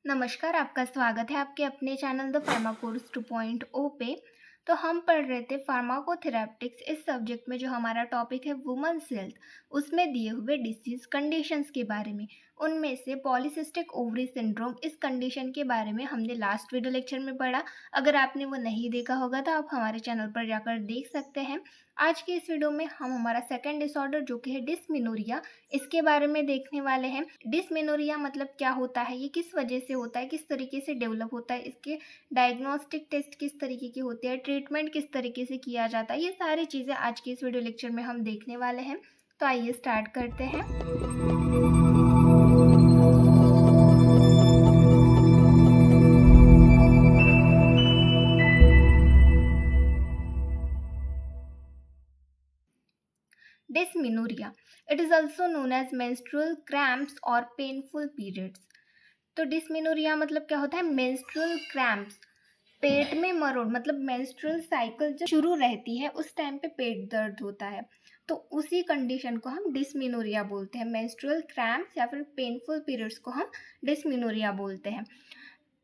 नमस्कार, आपका स्वागत है आपके अपने चैनल द फार्माकोर्स 2.0 पे। तो हम पढ़ रहे थे फार्माकोथेरेप्टिक्स इस सब्जेक्ट में जो हमारा टॉपिक है वुमेन्स हेल्थ, उसमें दिए हुए डिसीज कंडीशंस के बारे में। उनमें से पॉलीसिस्टिक ओवरी सिंड्रोम इस कंडीशन के बारे में हमने लास्ट वीडियो लेक्चर में पढ़ा। अगर आपने वो नहीं देखा होगा तो आप हमारे चैनल पर जाकर देख सकते हैं। आज की इस वीडियो में हम हमारा सेकेंड डिसऑर्डर जो कि है डिस्मेनोरिया, इसके बारे में देखने वाले हैं। डिस्मेनोरिया मतलब क्या होता है, ये किस वजह से होता है, किस तरीके से डेवलप होता है, इसके डायग्नोस्टिक टेस्ट किस तरीके की होती है, ट्रीटमेंट किस तरीके से किया जाता है, ये सारी चीज़ें आज की इस वीडियो लेक्चर में हम देखने वाले हैं। तो आइए स्टार्ट करते हैं। Dysmenorrhea. It is also known as menstrual cramps or painful periods. तो डिस्मेनोरिया मतलब क्या होता है, मेंस्ट्रुअल क्रैम्प्स, पेट में मरोड़, मतलब मेंस्ट्रुअल साइकिल जब शुरू रहती है उस टाइम पे पेट दर्द होता है, तो उसी कंडीशन को हम डिस्मेनोरिया बोलते हैं। मेंस्ट्रुअल क्रैम्प्स या फिर पेनफुल पीरियड्स को हम डिस्मेनोरिया बोलते हैं।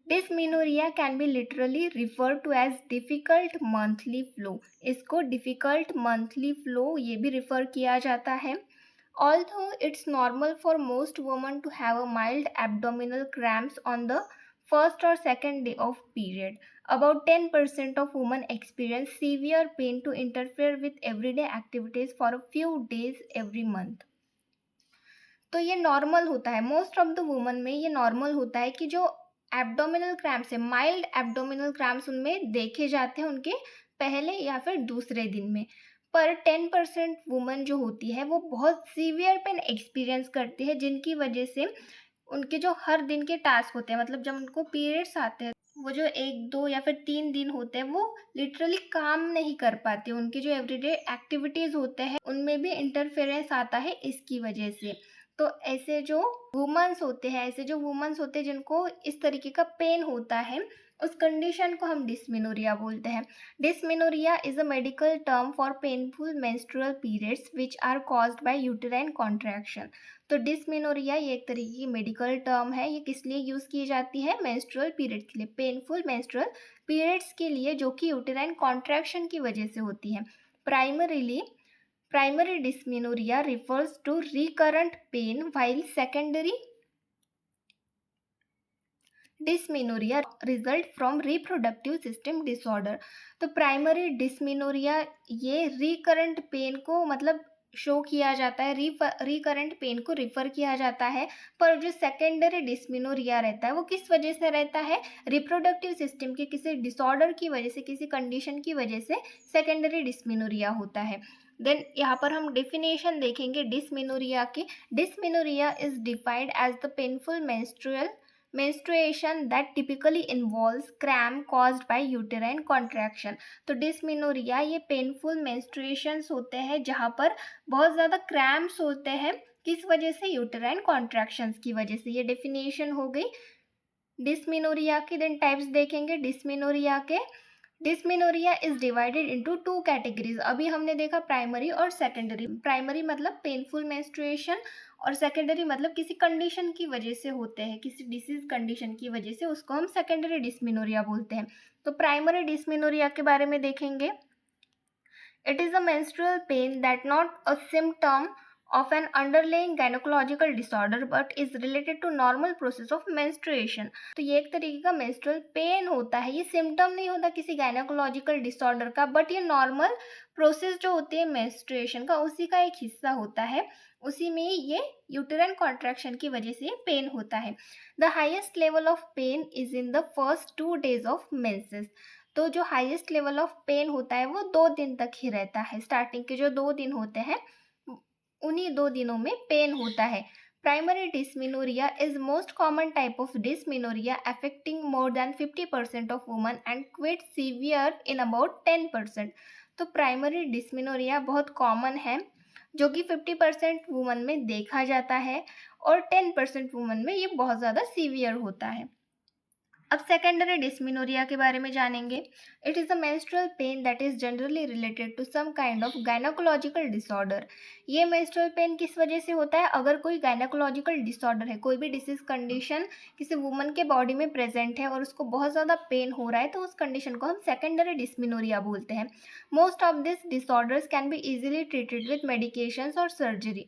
Dysmenorrhoea can be literally refer to as difficult monthly flow. इसको डिफ़िकल्ट मंथली फ्लो ये भी रिफ़र किया जाता है। Although it's normal for most women to have a mild abdominal cramps on the first or second day of period, about 10% of women experience severe pain to interfere with everyday activities for a few days every month. तो ये normal होता है, most of the woman में ये normal होता है कि जो एब्डोमिनल क्रैम्प्स है, माइल्ड एब्डोमिनल क्रैम्प्स उनमें देखे जाते हैं उनके पहले या फिर दूसरे दिन में। पर 10% वुमन जो होती है वो बहुत सीवियर पेन एक्सपीरियंस करती है, जिनकी वजह से उनके जो हर दिन के टास्क होते हैं, मतलब जब उनको पीरियड्स आते हैं, वो जो 1, 2 या फिर 3 दिन होते हैं वो लिटरली काम नहीं कर पाते। उनके जो एवरीडे एक्टिविटीज़ होते हैं उनमें भी इंटरफेरेंस आता है इसकी वजह से। तो ऐसे जो वुमेन्स होते हैं, ऐसे जो वुमेन्स होते हैं जिनको इस तरीके का पेन होता है, उस कंडीशन को हम डिस्मेनोरिया बोलते हैं। Dysmenorrhoea is a medical term for painful menstrual periods which are caused by uterine contraction. तो डिस्मेनोरिया ये एक तरीके की मेडिकल टर्म है। ये किस लिए यूज़ की जाती है? मेंस्ट्रुअल पीरियड के लिए, पेनफुल मेंस्ट्रुअल पीरियड्स के लिए, जो कि यूटेराइन कॉन्ट्रैक्शन की वजह से होती है। Primary dysmenorrhea refers to recurrent pain, while secondary dysmenorrhea result from reproductive system disorder। तो प्राइमरी डिस्मेनोरिया ये रिकरेंट पेन को मतलब शो किया जाता है, रिकरेंट पेन को रिफर किया जाता है। पर जो सेकेंडरी डिस्मेनोरिया रहता है वो किस वजह से रहता है? रिप्रोडक्टिव सिस्टम के किसी डिसऑर्डर की वजह से, किसी कंडीशन की वजह से सेकेंडरी डिस्मेनोरिया होता है। देन यहाँ पर हम डेफिनेशन देखेंगे डिस्मेनोरिया की। Dysmenorrhoea is defined as the painful menstruation that typically involves cramp caused by uterine contraction। तो डिस्मेनोरिया ये पेनफुल menstruations होते हैं जहाँ पर बहुत ज़्यादा क्रैम्प्स होते हैं, किस वजह से? यूटेराइन कॉन्ट्रैक्शंस की वजह से। ये डेफिनेशन हो गई डिस्मेनोरिया की। देन टाइप्स देखेंगे डिस्मेनोरिया के। Dysmenorrhoea is divided into 2 categories. अभी हमने देखा प्राइमरी और सेकेंडरी। प्राइमरी मतलब पेनफुल मेंस्ट्रुएशन, और सेकेंडरी मतलब किसी कंडीशन की वजह से होते हैं, किसी डिसीज कंडीशन की वजह से, उसको हम सेकेंडरी डिस्मेनोरिया बोलते हैं। तो प्राइमरी डिस्मेनोरिया के बारे में देखेंगे। It is a menstrual pain that not a symptom of an underlying gynecological disorder but is related to normal process of menstruation। तो ये एक तरीके का menstrual pain होता है, ये सिम्टम नहीं होता किसी गायनोकोलॉजिकल डिसऑर्डर का, बट ये नॉर्मल प्रोसेस जो होती है menstruation का उसी का एक हिस्सा होता है। उसी में ये यूटेराइन कॉन्ट्रैक्शन की वजह से पेन होता है। The highest level of pain is in the first 2 days of menses. तो जो हाईएस्ट लेवल ऑफ पेन होता है वो 2 दिन तक ही रहता है। स्टार्टिंग के जो 2 दिन होते हैं उन्हीं 2 दिनों में पेन होता है। Primary dysmenorrhoea is most common type of dysmenorrhoea affecting more than 50% of women and quite severe in about 10%। तो प्राइमरी डिस्मेनोरिया बहुत कॉमन है, जो कि 50% वुमन में देखा जाता है, और 10% वुमन में ये बहुत ज़्यादा सीवियर होता है। अब सेकेंडरी डिस्मेनोरिया के बारे में जानेंगे। It is a menstrual pain that is generally related to some kind of gynaecological disorder. ये मेंस्ट्रुअल पेन किस वजह से होता है? अगर कोई गायनोकोलॉजिकल डिसऑर्डर है, कोई भी डिसीज कंडीशन किसी वुमन के बॉडी में प्रेजेंट है और उसको बहुत ज़्यादा पेन हो रहा है, तो उस कंडीशन को हम सेकेंडरी डिस्मेनोरिया बोलते हैं। Most of this disorders can be easily treated with medications और सर्जरी।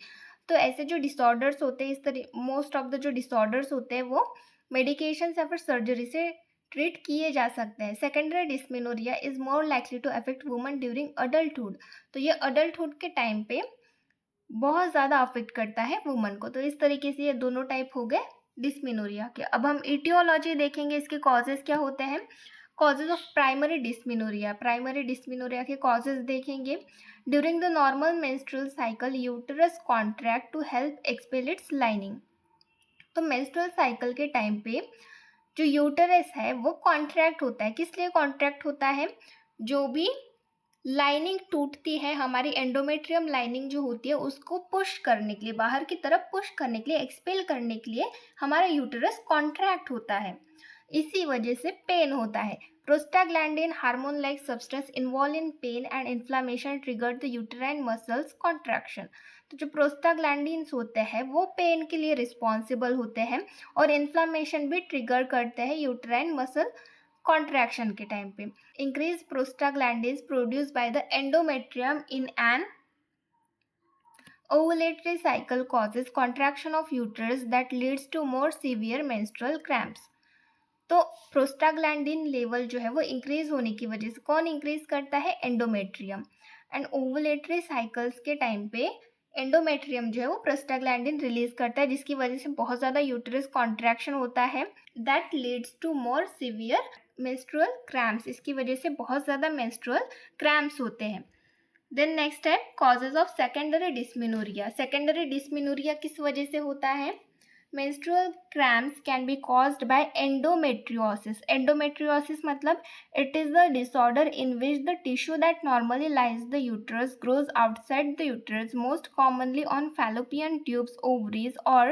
तो ऐसे जो डिसऑर्डर्स होते हैं, इस तरह मोस्ट ऑफ द जो डिसऑर्डर्स होते हैं वो मेडिकेशन या फिर सर्जरी से ट्रीट किए जा सकते हैं। Secondary dysmenorrhoea is more likely to affect women during adulthood. तो ये अडल्टहुड के टाइम पे बहुत ज़्यादा अफेक्ट करता है वुमन को। तो इस तरीके से ये दोनों टाइप हो गए डिस्मेनोरिया के। अब हम इटियोलॉजी देखेंगे, इसके कॉजेज क्या होते हैं। Causes of primary dysmenorrhoea, primary dysmenorrhoea के कॉजेज देखेंगे। During the normal menstrual cycle uterus contract to help expel its lining. तो मेंस्ट्रुअल साइकिल के टाइम पे जो यूटरस है वो कॉन्ट्रैक्ट होता है। किस लिए कॉन्ट्रैक्ट होता है? जो भी लाइनिंग टूटती है, हमारी एंडोमेट्रियम लाइनिंग जो होती है उसको पुश करने के लिए, बाहर की तरफ पुश करने के लिए, एक्सपेल करने के लिए हमारा यूटरस कॉन्ट्रैक्ट होता है। इसी वजह से पेन होता है। Prostaglandin hormone like substance involve in pen and inflammation trigger the uterine muscles contraction. तो जो प्रोस्टाग्लैंडिन्स होते हैं वो पेन के लिए रिस्पॉन्सिबल होते हैं और इन्फ्लामेशन भी ट्रिगर करते हैं यूटेराइन मसल कॉन्ट्रैक्शन के टाइम पे। Increase prostaglandins produce by the endometrium in an ovulatory cycle causes contraction of uterus that leads to more severe menstrual cramps। तो प्रोस्टाग्लैंडिन लेवल जो है वो इंक्रीज होने की वजह से, कौन इंक्रीज करता है? एंडोमेट्रियम। एंड ओवुलेटरी साइकिल्स के टाइम पे एंडोमेट्रियम जो है वो प्रोस्टाग्लैंडिन रिलीज करता है, जिसकी वजह से बहुत ज़्यादा यूटरस कॉन्ट्रैक्शन होता है। That leads to more severe menstrual cramps. इसकी वजह से बहुत ज़्यादा मेंस्ट्रुअल क्रैम्प्स होते हैं। देन नेक्स्ट है causes of secondary dysmenorrhoea. Secondary dysmenorrhoea किस वजह से होता है? Menstrual cramps can be caused by endometriosis. Endometriosis मतलब it is the disorder in which the tissue that normally lines the uterus grows outside the uterus, most commonly on fallopian tubes, ovaries or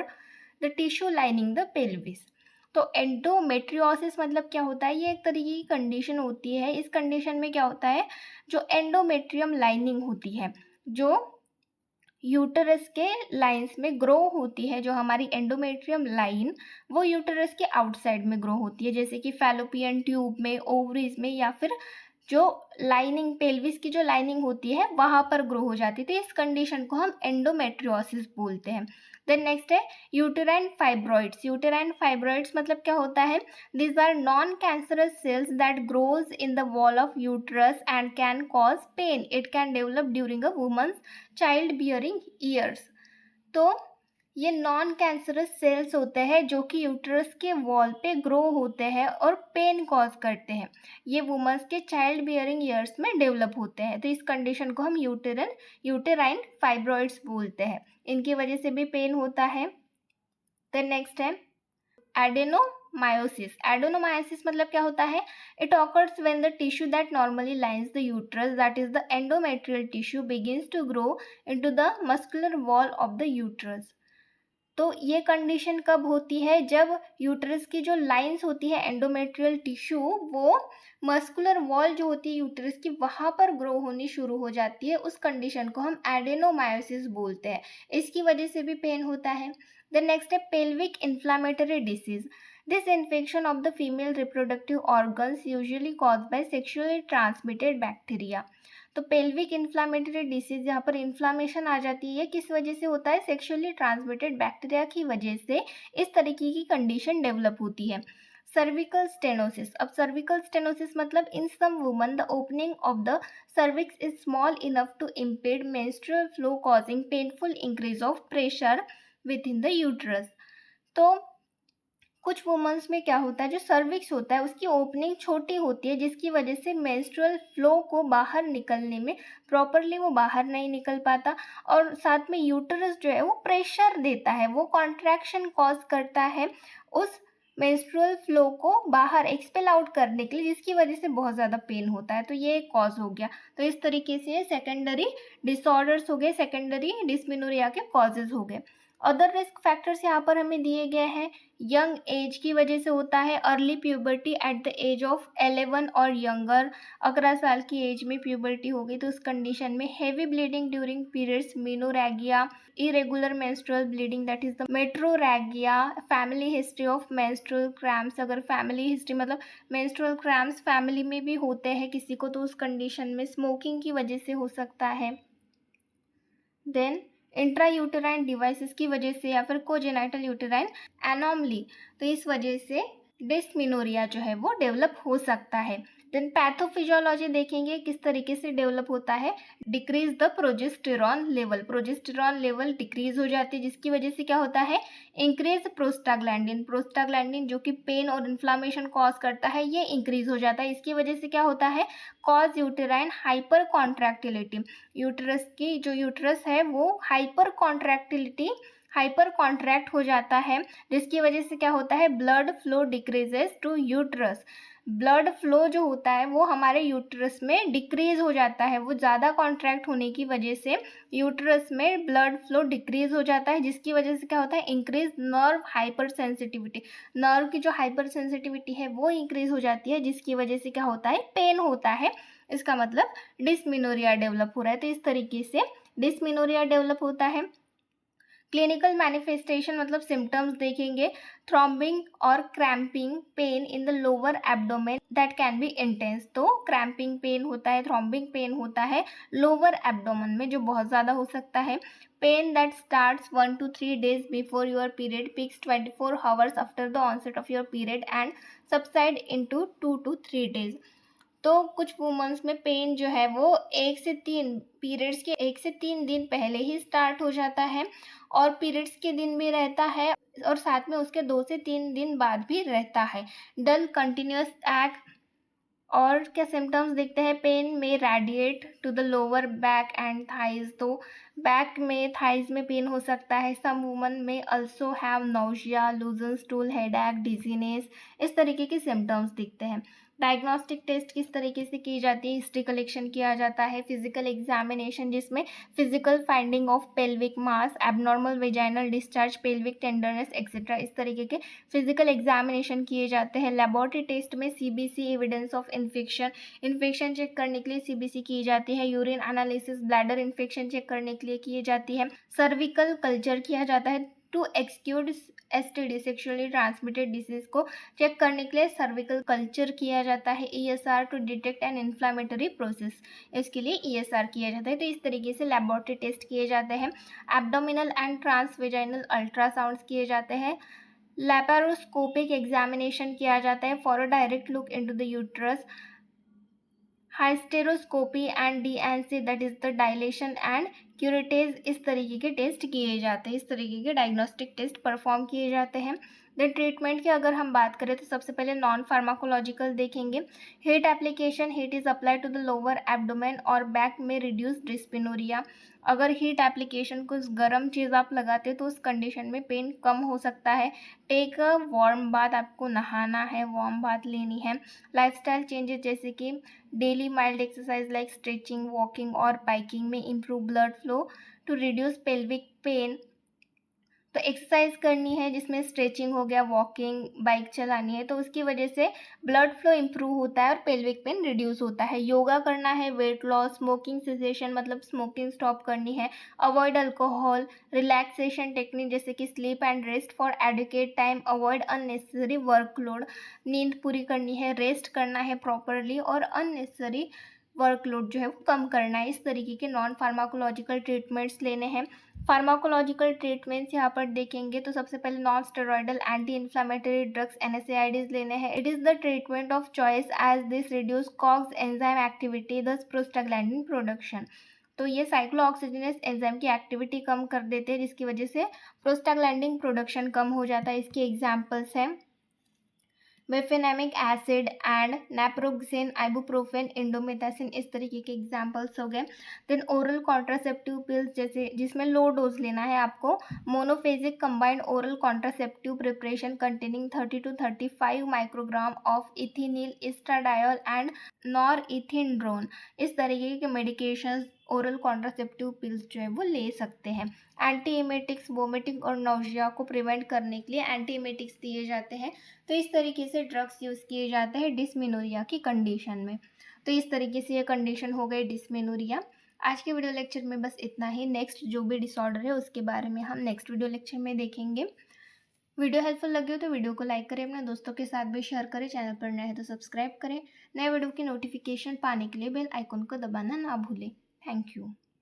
the tissue lining the pelvis. तो endometriosis मतलब क्या होता है? ये एक तरीके की कंडीशन होती है। इस कंडीशन में क्या होता है? जो एंडोमेट्रियम लाइनिंग होती है, जो यूटरस के लाइंस में ग्रो होती है, जो हमारी एंडोमेट्रियम लाइन वो यूटरस के आउटसाइड में ग्रो होती है, जैसे कि फैलोपियन ट्यूब में, ओवरीज में, या फिर जो लाइनिंग पेल्विस की जो लाइनिंग होती है वहाँ पर ग्रो हो जाती थी। इस कंडीशन को हम एंडोमेट्रियोसिस बोलते हैं। देन नेक्स्ट है यूटेराइन फाइब्रॉइड्स। यूटेराइन फाइब्रॉइड्स मतलब क्या होता है? These are non-cancerous cells that grows in the wall of uterus and can cause pain. It can develop during a woman's childbearing years. तो ये नॉन कैंसरस सेल्स होते हैं जो कि यूटरस के वॉल पे ग्रो होते हैं और पेन कॉज करते हैं। ये वुमन्स के चाइल्ड बियरिंग ईयर्स में डेवलप होते हैं। तो इस कंडीशन को हम यूटेराइन फाइब्रॉइड्स बोलते हैं। इनकी वजह से भी पेन होता है। देन नेक्स्ट है एडेनोमायोसिस। एडेनोमायोसिस मतलब क्या होता है? It occurs when the tissue that normally lines the uterus, that is the endometrial tissue, begins to grow into the muscular wall of the uterus. तो ये कंडीशन कब होती है? जब यूट्रस की जो लाइंस होती है एंडोमेट्रियल टिश्यू, वो मस्कुलर वॉल जो होती है यूट्रस की वहाँ पर ग्रो होनी शुरू हो जाती है। उस कंडीशन को हम एडेनोमायोसिस बोलते हैं। इसकी वजह से भी पेन होता है। देन नेक्स्ट है pelvic inflammatory disease. This infection of the female reproductive organs usually cause by sexually transmitted bacteria. तो पेल्विक इन्फ्लामेटरी डिसीज, यहाँ पर इन्फ्लामेशन आ जाती है, किस वजह से होता है? सेक्सुअली ट्रांसमिटेड बैक्टीरिया की वजह से इस तरीके की कंडीशन डेवलप होती है। Cervical stenosis. अब सर्विकल स्टेनोसिस मतलब in some women the opening of the cervix is small enough to impede menstrual flow, causing painful increase of pressure within the uterus. तो कुछ वुमेंस में क्या होता है, जो सर्विक्स होता है उसकी ओपनिंग छोटी होती है, जिसकी वजह से मेंस्ट्रुअल फ्लो को बाहर निकलने में प्रॉपरली वो बाहर नहीं निकल पाता, और साथ में यूटरस जो है वो प्रेशर देता है, वो कॉन्ट्रैक्शन कॉज करता है उस मेंस्ट्रुअल फ्लो को बाहर एक्सपेल आउट करने के लिए, जिसकी वजह से बहुत ज़्यादा पेन होता है। तो ये एक कॉज हो गया। तो इस तरीके से सेकेंडरी डिसऑर्डर्स हो गए, सेकेंडरी डिस्मेनोरिया के कॉजेज हो गए। अदर रिस्क फैक्टर्स यहाँ पर हमें दिए गए हैं। यंग एज की वजह से होता है, early puberty at the age of 11 और यंगर, 11 साल की एज में प्यूबर्टी हो गई तो उस कंडीशन में, heavy bleeding during periods, menorrhagia, irregular menstrual bleeding that is the metrorrhagia, family history of menstrual cramps, अगर फैमिली हिस्ट्री मतलब मेंस्ट्रुअल क्रैम्प्स फैमिली में भी होते हैं किसी को तो उस कंडीशन में, स्मोकिंग की वजह से हो सकता है। देन इंट्रायूटेराइन डिवाइसेस की वजह से या फिर कोजेनाइटल यूटेराइन एनॉमली, तो इस वजह से डिस्मिनोरिया जो है वो डेवलप हो सकता है। देन पैथोफिजियोलॉजी देखेंगे किस तरीके से डेवलप होता है। Decrease the progesterone level, progesterone level decrease हो जाती है जिसकी वजह से क्या होता है, इंक्रीज प्रोस्टाग्लैंडिन, प्रोस्टाग्लैंडिन जो कि पेन और इन्फ्लामेशन कॉज करता है ये इंक्रीज हो जाता है। इसकी वजह से क्या होता है, cause uterine hyper contractility, uterus की जो यूटरस है वो हाइपर कॉन्ट्रैक्ट हो जाता है जिसकी वजह से क्या होता है, blood flow decreases to uterus, blood flow जो होता है वो हमारे यूटरस में डिक्रीज हो जाता है, वो ज़्यादा कॉन्ट्रैक्ट होने की वजह से यूटरस में ब्लड फ्लो डिक्रीज हो जाता है जिसकी वजह से क्या होता है, increase nerve hyper sensitivity, nerve की जो हाइपर सेंसिटिविटी है वो इंक्रीज हो जाती है जिसकी वजह से क्या होता है, पेन होता है। इसका मतलब डिस्मिनोरिया डेवलप हो रहा है, तो इस तरीके से डिस्मिनोरिया डेवलप होता है। क्लिनिकल मैनिफेस्टेशन मतलब सिम्टम्स देखेंगे, थ्रॉम्बिंग और cramping pain in the lower abdomen that can be intense, तो क्रैम्पिंग पेन होता है, थ्रॉम्बिंग पेन होता है लोअर एब्डोमेन में जो बहुत ज़्यादा हो सकता है। Pain that starts 1 to 3 days before your period, peaks 24 hours after the onset of your period and subside into 2 to 3 days। तो कुछ वुमेन्स में पेन जो है वो 1 से 3 पीरियड्स के 1 से 3 दिन पहले ही स्टार्ट हो जाता है और पीरियड्स के दिन भी रहता है और साथ में उसके 2 से 3 दिन बाद भी रहता है। डल कंटिन्यूस एक्ट, और क्या सिम्टम्स दिखते हैं, पेन में radiate to the lower back and thighs, तो बैक में थाइज में पेन हो सकता है। सम वुमन में also have nausea, loose stool, headache, dizziness, इस तरीके के सिम्टम्स दिखते हैं। डायग्नोस्टिक टेस्ट किस तरीके से की जाती है, हिस्ट्री कलेक्शन किया जाता है। फिजिकल एग्जामिनेशन जिसमें physical finding of pelvic mass, abnormal vaginal discharge, pelvic tenderness etcetera, इस तरीके के फिजिकल एग्जामिनेशन किए जाते हैं। लेबोरेटरी टेस्ट में CBC, evidence of infection check करने के लिए सीबीसी की जाती है। Urine analysis, bladder infection check करने के लिए की जाती है। सर्विकल कल्चर किया जाता है to exclude STD, sexually transmitted disease को चेक करने के लिए सर्विकल कल्चर किया जाता है। ESR to detect an inflammatory process, इसके लिए ईएसआर किया जाता है। तो इस तरीके से लेबोरेटरी टेस्ट किए जाते हैं। एब्डोमिनल एंड ट्रांसवेजाइनल अल्ट्रासाउंड्स किए जाते हैं। लैपारोस्कोपिक एग्जामिनेशन किया जाता है for a direct look into the uterus. Hysteroscopy and D and C that is the dilation and curettage, इस तरीके के टेस्ट किए जाते हैं, इस तरीके के डायग्नोस्टिक टेस्ट परफॉर्म किए जाते हैं। देन ट्रीटमेंट की अगर हम बात करें तो सबसे पहले नॉन फार्माकोलॉजिकल देखेंगे। Heat application, heat is apply to the lower abdomen और बैक में रिड्यूस डिस्पिनोरिया, अगर हीट एप्लीकेशन कुछ गर्म चीज़ आप लगाते हो तो उस कंडीशन में पेन कम हो सकता है। टेक अ वार्म बाथ, आपको नहाना है, वार्म बाथ लेनी है। लाइफस्टाइल चेंजेस जैसे कि daily mild exercise like stretching, walking और बाइकिंग में improve blood flow to reduce pelvic pain, तो एक्सरसाइज करनी है जिसमें स्ट्रेचिंग हो गया, वॉकिंग, बाइक चलानी है तो उसकी वजह से ब्लड फ्लो इम्प्रूव होता है और पेल्विक पेन रिड्यूस होता है। योगा करना है, वेट लॉस, स्मोकिंग सेसेशन मतलब स्मोकिंग स्टॉप करनी है, अवॉइड अल्कोहल, रिलैक्सेशन टेक्निक जैसे कि sleep and rest for adequate time, avoid unnecessary workload, नींद पूरी करनी है, रेस्ट करना है प्रॉपरली और अननेसेसरी वर्कलोड जो है वो कम करना है। इस तरीके के नॉन फार्माकोलॉजिकल ट्रीटमेंट्स लेने हैं। फार्माकोलॉजिकल ट्रीटमेंट्स यहाँ पर देखेंगे तो सबसे पहले non steroidal anti inflammatory drugs NSAIDs लेने हैं। It is the treatment of choice as this reduce COX enzyme activity thus prostaglandin production, तो ये साइक्लोऑक्सीजनेस एंजाइम की एक्टिविटी कम कर देते हैं जिसकी वजह से प्रोस्टाग्लैंडिन प्रोडक्शन कम हो जाता है। इसके एग्जाम्पल्स हैं mefenamic acid and naproxen, ibuprofen, indomethacin, इस तरीके के एग्जांपल्स हो गए। देन ओरल कॉन्ट्रासेप्टिव पिल्स जैसे जिसमें लो डोज लेना है आपको, monophasic combined oral contraceptive preparation containing 30 to 35 microgram of ethinyl, estradiol and norethindrone, इस तरीके के मेडिकेशंस ओरल कॉन्ट्रासेप्टिव पिल्स जो है वो ले सकते हैं। एंटी एमेटिक्स वोमिटिंग और नौजिया को प्रिवेंट करने के लिए एंटी एमेटिक्स दिए जाते हैं। तो इस तरीके से ड्रग्स यूज़ किए जाते हैं डिस्मेनोरिया की कंडीशन में। तो इस तरीके से ये कंडीशन हो गई डिस्मेनोरिया। आज के वीडियो लेक्चर में बस इतना ही। नेक्स्ट जो भी डिसऑर्डर है उसके बारे में हम नेक्स्ट वीडियो लेक्चर में देखेंगे। वीडियो हेल्पफुल लगी हो तो वीडियो को लाइक करें, अपने दोस्तों के साथ भी शेयर करें, चैनल पर नए हैं तो सब्सक्राइब करें। नए वीडियो की नोटिफिकेशन पाने के लिए बेल आइकन को दबाना ना भूलें। Thank you.